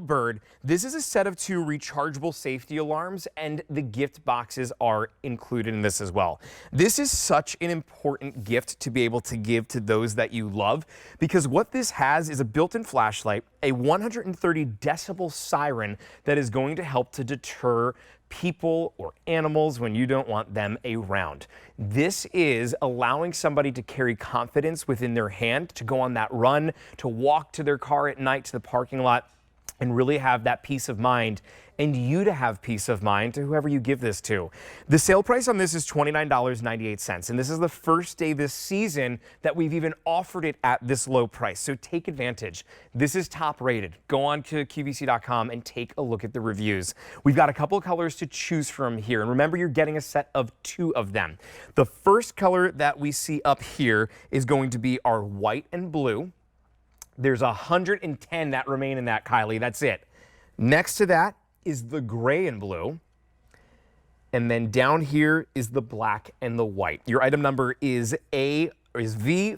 Bellbird. This is a set of 2 rechargeable safety alarms, and the gift boxes are included in this as well. This is such an important gift to be able to give to those that you love, because what this has is a built-in flashlight, a 130 decibel siren that is going to help to deter people or animals when you don't want them around. This is allowing somebody to carry confidence within their hand, to go on that run, to walk to their car at night to the parking lot, and really have that peace of mind, and you to have peace of mind to whoever you give this to. The sale price on this is $29.98, and this is the first day this season that we've even offered it at this low price, so take advantage. This is top rated. Go on to QVC.com and take a look at the reviews. We've got a couple of colors to choose from here, and remember, you're getting a set of 2 of them. The first color that we see up here is going to be our white and blue. There's 110 that remain in that, Kylie. That's it. Next to that is the gray and blue. And then down here is the black and the white. Your item number is V56839.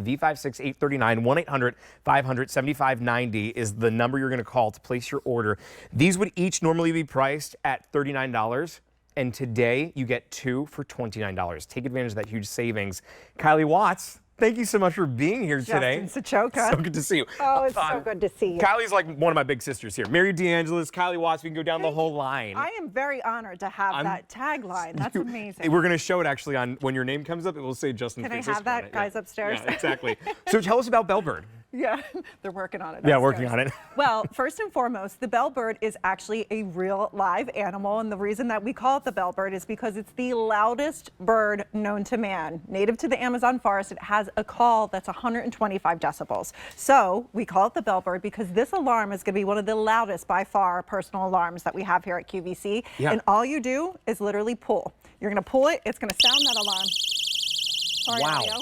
V56839. 1-800-500-7590 is the number you're going to call to place your order. These would each normally be priced at $39. And today you get 2 for $29. Take advantage of that huge savings. Kylie Watts, thank you so much for being here today. Justin Sachoka. So good to see you. Oh, it's so good to see you. Kylie's like one of my big sisters here. Mary DeAngelis, Kylie Watts, we can go down the whole line. I am very honored to have that tagline. That's amazing. We're going to show it actually on when your name comes up. It will say Justin Can Francisco. I have that, guys upstairs? Yeah, exactly. So tell us about Bellbird. Yeah, they're working on it. Yeah, working on it. Well, first and foremost, the bellbird is actually a real live animal, and the reason that we call it the bellbird is because it's the loudest bird known to man. Native to the Amazon forest, it has a call that's 125 decibels. So we call it the bellbird because this alarm is going to be one of the loudest by far personal alarms that we have here at QVC. Yeah. And all you do is literally pull. You're going to pull it, it's going to sound that alarm. Sorry, wow. audio.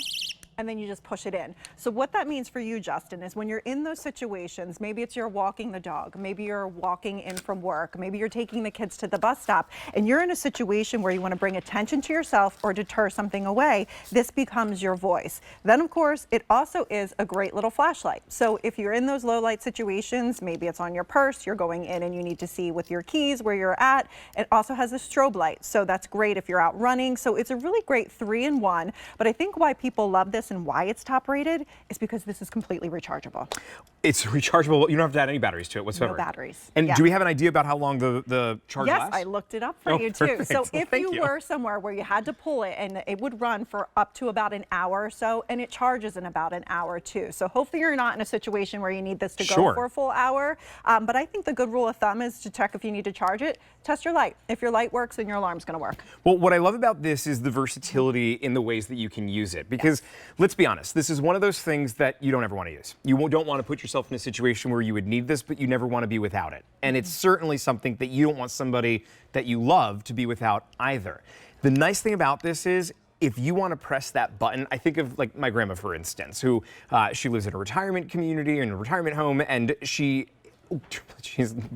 And then you just push it in. So what that means for you, Justin, is when you're in those situations, maybe it's you're walking the dog, maybe you're walking in from work, maybe you're taking the kids to the bus stop, and you're in a situation where you want to bring attention to yourself or deter something away, this becomes your voice. Then, of course, it also is a great little flashlight. So if you're in those low light situations, maybe it's on your purse, you're going in and you need to see with your keys where you're at. It also has a strobe light, so that's great if you're out running. So it's a really great 3-in-1, but I think why people love this and why it's top rated is because this is completely rechargeable. It's rechargeable. You don't have to add any batteries to it whatsoever. No batteries. And do we have an idea about how long the charge lasts? Yes, I looked it up for you too. Perfect. So if you were somewhere where you had to pull it, and it would run for up to about an hour or so, and it charges in about an hour too. So hopefully you're not in a situation where you need this to go for a full hour. But I think the good rule of thumb is to check if you need to charge it. Test your light. If your light works, then your alarm's going to work. Well, what I love about this is the versatility in the ways that you can use it. Because let's be honest, this is one of those things that you don't ever want to use. You don't want to put yourself in a situation where you would need this, but you never want to be without it. And it's certainly something that you don't want somebody that you love to be without either. The nice thing about this is, if you want to press that button, I think of like my grandma, for instance, who she lives in a retirement community, in a retirement home, and she's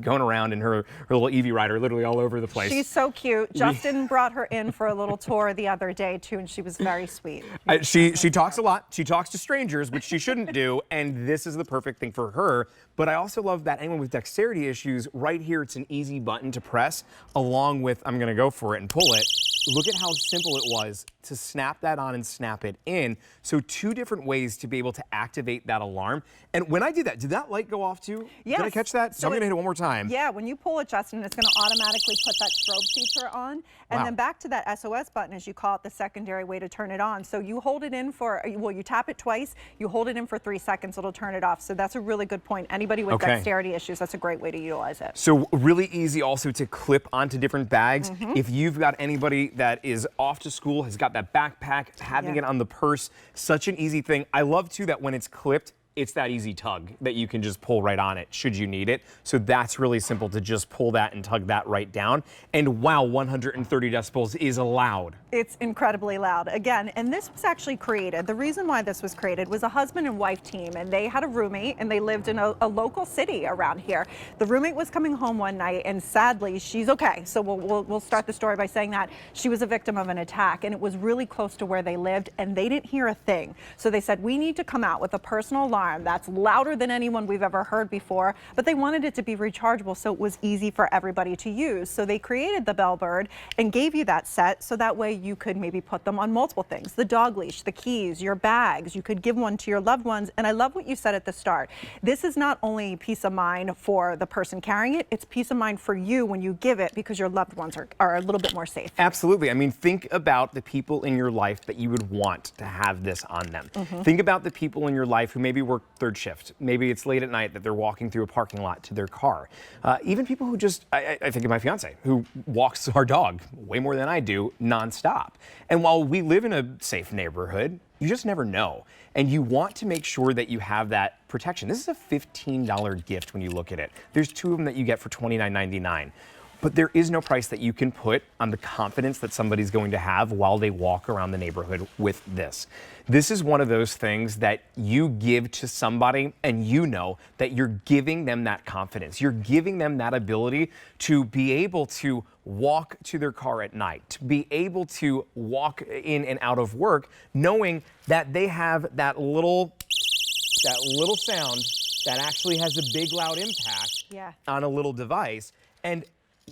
going around in her little EV rider, literally all over the place. She's so cute. Justin brought her in for a little tour the other day too, and she was very sweet. She talks a lot. She talks to strangers, which she shouldn't do, and this is the perfect thing for her. But I also love that anyone with dexterity issues, right here, it's an easy button to press, along with, I'm going to go for it and pull it. Look at how simple it was to snap that on and snap it in. So 2 different ways to be able to activate that alarm. And when I did that light go off too? Yes. Did I catch that? So I'm going to hit it one more time. Yeah, when you pull it, Justin, it's going to automatically put that strobe feature on. And then back to that SOS button, as you call it, the secondary way to turn it on. So you hold it in for, well, you tap it twice, you hold it in for 3 seconds, it'll turn it off. So that's a really good point. Anybody with dexterity issues, that's a great way to utilize it. So really easy also to clip onto different bags. If you've got anybody that is off to school, has got that backpack, having it on the purse, such an easy thing. I love too that when it's clipped, it's that easy tug that you can just pull right on it should you need it. So that's really simple to just pull that and tug that right down. And wow, 130 decibels is allowed. It's incredibly loud. Again, and this was actually created, the reason why this was created was a husband and wife team, and they had a roommate and they lived in a local city around here. The roommate was coming home one night and sadly, she's okay. So we'll start the story by saying that she was a victim of an attack, and it was really close to where they lived and they didn't hear a thing. So they said, we need to come out with a personal alarm alarm that's louder than anyone we've ever heard before, but they wanted it to be rechargeable so it was easy for everybody to use. So they created the Bellbird and gave you that set so that way you could maybe put them on multiple things. The dog leash, the keys, your bags, you could give one to your loved ones. And I love what you said at the start. This is not only peace of mind for the person carrying it, it's peace of mind for you when you give it because your loved ones are a little bit more safe. Absolutely. I mean, think about the people in your life that you would want to have this on them. Think about the people in your life who maybe work third shift. Maybe it's late at night that they're walking through a parking lot to their car. Even people who just, I think of my fiance, who walks our dog way more than I do nonstop. And while we live in a safe neighborhood, you just never know. And you want to make sure that you have that protection. This is a $15 gift when you look at it. There's 2 of them that you get for $29.99. But there is no price that you can put on the confidence that somebody's going to have while they walk around the neighborhood with this. This is one of those things that you give to somebody and you know that you're giving them that confidence. You're giving them that ability to be able to walk to their car at night, to be able to walk in and out of work, knowing that they have that little sound that actually has a big loud impact on a little device. And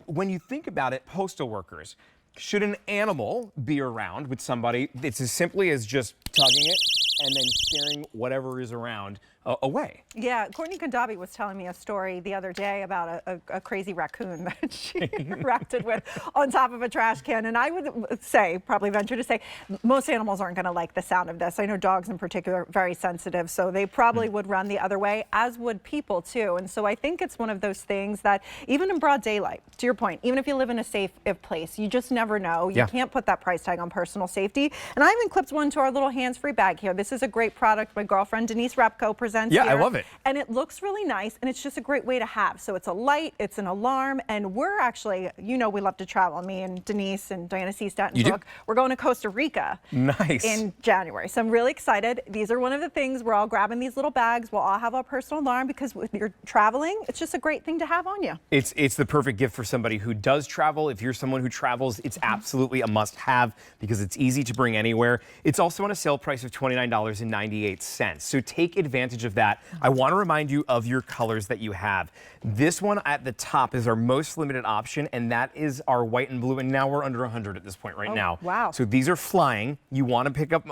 when you think about it, postal workers, should an animal be around with somebody, it's as simply as just tugging it and then scaring whatever is around away. Yeah, Courtney Kondabi was telling me a story the other day about a crazy raccoon that she interacted with on top of a trash can. And I would say, probably venture to say, most animals aren't going to like the sound of this. I know dogs in particular are very sensitive, so they probably would run the other way, as would people too. And so I think it's one of those things that even in broad daylight, to your point, even if you live in a safe place, you just never know. You can't put that price tag on personal safety. And I even clipped one to our little hands-free bag here. This is a great product. My girlfriend Denise Repko presents here. I love it. And it looks really nice, and it's just a great way to have. So it's a light, it's an alarm, and we're actually, you know, we love to travel. Me and Denise and Diana Seastat and Brooke, we're going to Costa Rica in January. So I'm really excited. These are one of the things, we're all grabbing these little bags. We'll all have our personal alarm because when you're traveling, it's just a great thing to have on you. It's the perfect gift for somebody who does travel. If you're someone who travels, it's absolutely a must-have because it's easy to bring anywhere. It's also on a sale price of $29.98. So take advantage of that. I want to remind you of your colors that you have. This one at the top is our most limited option, and that is our white and blue. And now we're under 100 at this point right now. Wow. So these are flying. You want to pick up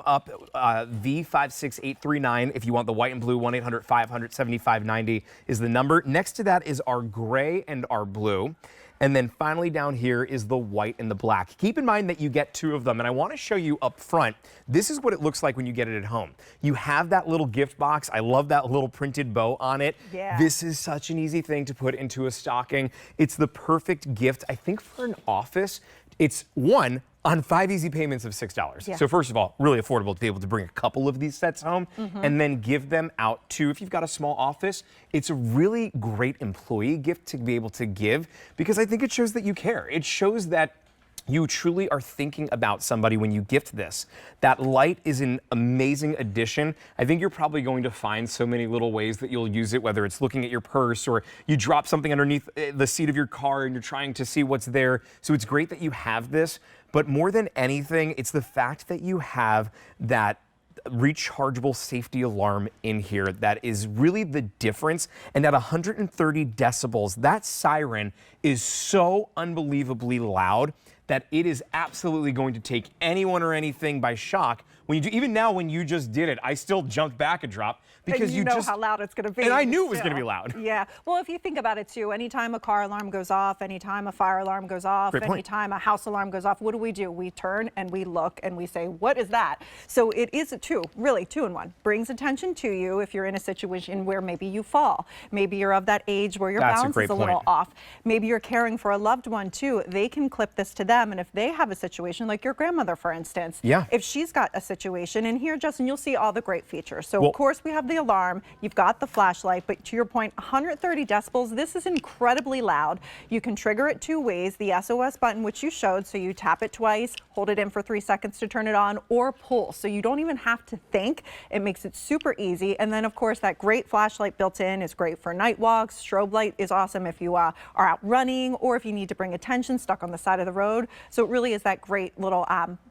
V56839 if you want the white and blue. 1-800-500-7590 is the number. Next to that is our gray and our blue. And then finally down here is the white and the black. Keep in mind that you get 2 of them, and I want to show you up front. This is what it looks like when you get it at home. You have that little gift box. I love that little printed bow on it. Yeah. This is such an easy thing to put into a stocking. It's the perfect gift, I think, for an office. It's one on 5 easy payments of $6. Yeah. So first of all, really affordable to be able to bring a couple of these sets home and then give them out to, if you've got a small office, it's a really great employee gift to be able to give because I think it shows that you care. It shows that you truly are thinking about somebody when you gift this. That light is an amazing addition. I think you're probably going to find so many little ways that you'll use it, whether it's looking at your purse or you drop something underneath the seat of your car and you're trying to see what's there. So it's great that you have this, but more than anything, it's the fact that you have that rechargeable safety alarm in here that is really the difference. And at 130 decibels, that siren is so unbelievably loud that it is absolutely going to take anyone or anything by shock. When you do, even now when you just did it, I still jumped back a drop because you know how loud it's going to be. And I knew it was going to be loud. Yeah. Well, if you think about it too, anytime a car alarm goes off, anytime a fire alarm goes off, anytime a house alarm goes off, what do? We turn and we look and we say, what is that? So it is a really two in one. Brings attention to you if you're in a situation where maybe you fall. Maybe you're of that age where your balance is a little off. Maybe you're caring for a loved one too. They can clip this to them. And if they have a situation like your grandmother, for instance, if she's got a situation, and here, Justin, you'll see all the great features. So of course we have the alarm, you've got the flashlight, but to your point, 130 decibels, this is incredibly loud. You can trigger it 2 ways, the SOS button, which you showed, so you tap it twice, hold it in for 3 seconds to turn it on, or pull. So you don't even have to think. It makes it super easy. And then of course that great flashlight built in is great for night walks. Strobe light is awesome if you are out running or if you need to bring attention stuck on the side of the road. mode. So it really is that great little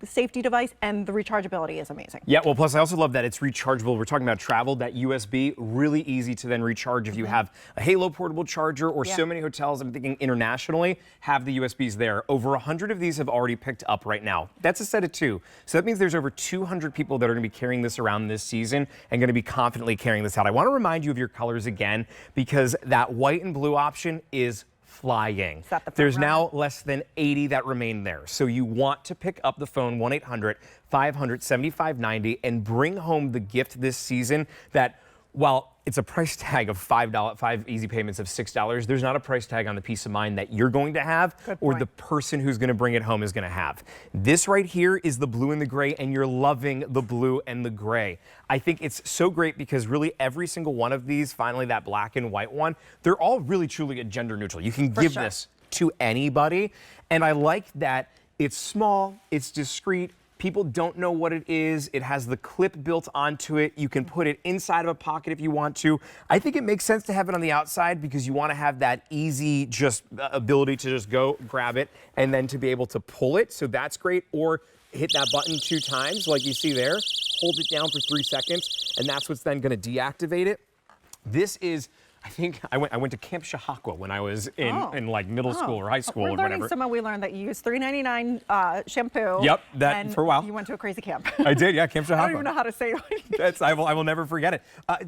safety device, and the rechargeability is amazing. Yeah, well, plus I also love that it's rechargeable. We're talking about travel, that USB, really easy to then recharge if you have a Halo portable charger, or so many hotels, I'm thinking internationally, have the USBs there. Over 100 of these have already picked up right now. That's a set of 2. So that means there's over 200 people that are going to be carrying this around this season and going to be confidently carrying this out. I want to remind you of your colors again, because that white and blue option is flying. There's now less than 80 that remain there. So you want to pick up the phone, 1-800-500-7590, and bring home the gift this season that, while it's a price tag of $5, 5 easy payments of $6, there's not a price tag on the peace of mind that you're going to have or the person who's going to bring it home is going to have. This right here is the blue and the gray, and you're loving the blue and the gray. I think it's so great because really every single one of these, finally that black and white one, they're all really truly gender neutral. You can give this to anybody, and I like that it's small, it's discreet. People don't know what it is. It has the clip built onto it. You can put it inside of a pocket if you want to. I think it makes sense to have it on the outside because you want to have that easy ability to just go grab it and then to be able to pull it. So that's great. Or hit that button 2 times like you see there. Hold it down for 3 seconds, and that's what's then going to deactivate it. This is, I think I went to Camp Shahakwa when I was in like middle school or high school or whatever. We learned that you use $3.99 shampoo. Yep, that for a while. You went to a crazy camp. I did, yeah, Camp Shahakwa. I don't even know how to say it. I will never forget it.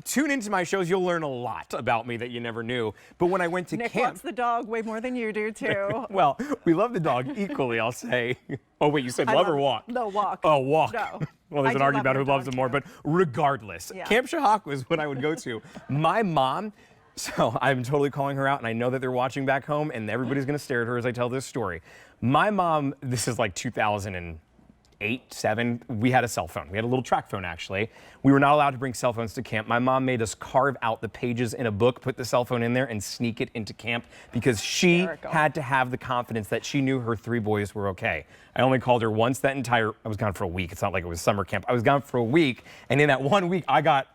Tune into my shows. You'll learn a lot about me that you never knew. But when I went to Nick camp, wants the dog way more than you do too. Well, we love the dog equally, I'll say. Oh wait, you said love or walk? No, walk. Oh, walk. No. Well, there's an argument about who loves him more, but regardless, Camp Shahakwa is what I would go to. My mom. So I'm totally calling her out, and I know that they're watching back home, and everybody's going to stare at her as I tell this story. My mom, this is like 2008, 7, we had a cell phone. We had a little track phone, actually. We were not allowed to bring cell phones to camp. My mom made us carve out the pages in a book, put the cell phone in there, and sneak it into camp because she had to have the confidence that she knew her 3 boys were okay. I only called her once I was gone for a week. It's not like it was summer camp. I was gone for a week, and in that 1 week, I got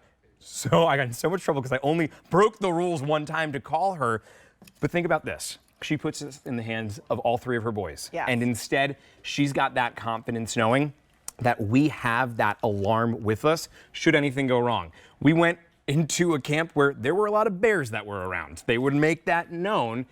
in so much trouble because I only broke the rules one time to call her. But think about this. She puts this in the hands of all 3 of her boys. Yes. And instead, she's got that confidence knowing that we have that alarm with us should anything go wrong. We went into a camp where there were a lot of bears that were around. They would make that known.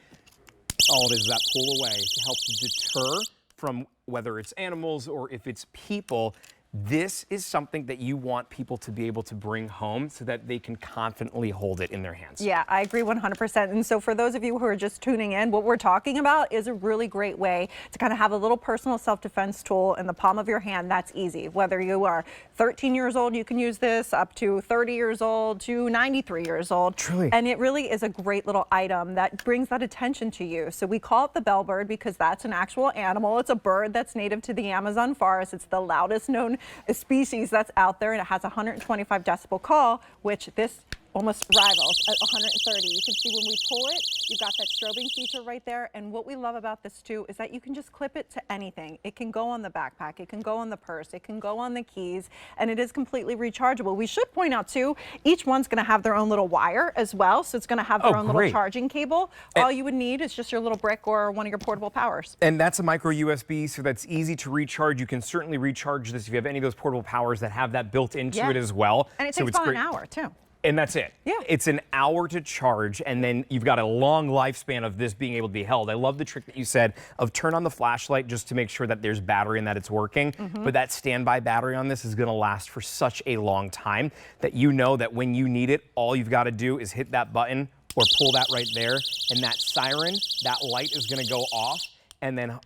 All it is that pull away to help deter from whether it's animals or if it's people. This is something that you want people to be able to bring home so that they can confidently hold it in their hands. Yeah, I agree 100%. And so for those of you who are just tuning in, what we're talking about is a really great way to kind of have a little personal self-defense tool in the palm of your hand. That's easy. Whether you are 13 years old, you can use this, up to 30 years old to 93 years old. Truly. And it really is a great little item that brings that attention to you. So we call it the Bellbird because that's an actual animal. It's a bird that's native to the Amazon forest. It's the loudest known species that's out there, and it has a 125 decibel call, which this almost rivals at 130. You can see when we pull it, you've got that strobing feature right there. And what we love about this too is that you can just clip it to anything. It can go on the backpack, it can go on the purse, it can go on the keys, and it is completely rechargeable. We should point out too, each one's going to have their own little wire as well, so it's going to have their own little charging cable. All you would need is just your little brick or one of your portable powers. And that's a micro USB, so that's easy to recharge. You can certainly recharge this if you have any of those portable powers that have that built into it as well. And it takes about an hour too. And that's it. Yeah. It's an hour to charge, and then you've got a long lifespan of this being able to be held. I love the trick that you said of turn on the flashlight just to make sure that there's battery and that it's working. But that standby battery on this is going to last for such a long time that you know that when you need it, all you've got to do is hit that button or pull that right there, and that siren, that light is going to go off, and then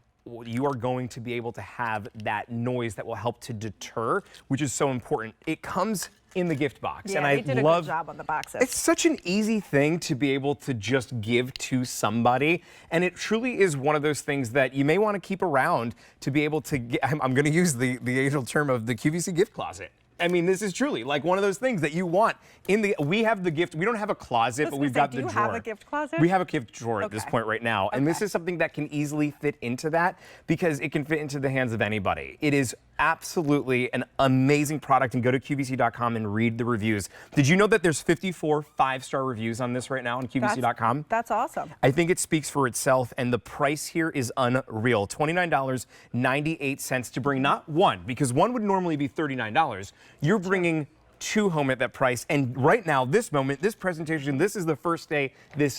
you are going to be able to have that noise that will help to deter, which is so important. It comes in the gift box. Yeah, and I did a good job on the boxes. It's such an easy thing to be able to just give to somebody, and it truly is one of those things that you may want to keep around to be able to get, I'm going to use the age-old term of the QVC gift closet. I mean, this is truly like one of those things that you want in the, we have the gift, we don't have a closet, but we've got the drawer. Do you have a gift closet? We have a gift drawer at this point right now. And this is something that can easily fit into that because it can fit into the hands of anybody. It is Absolutely an amazing product, and go to QVC.com and read the reviews. Did you know that there's 54 5-star reviews on this right now on QVC.com? That's awesome. I think it speaks for itself, and the price here is unreal. $29.98 to bring not one, because one would normally be $39. You're bringing 2 home at that price. And right now, this moment, this presentation, this is the first day this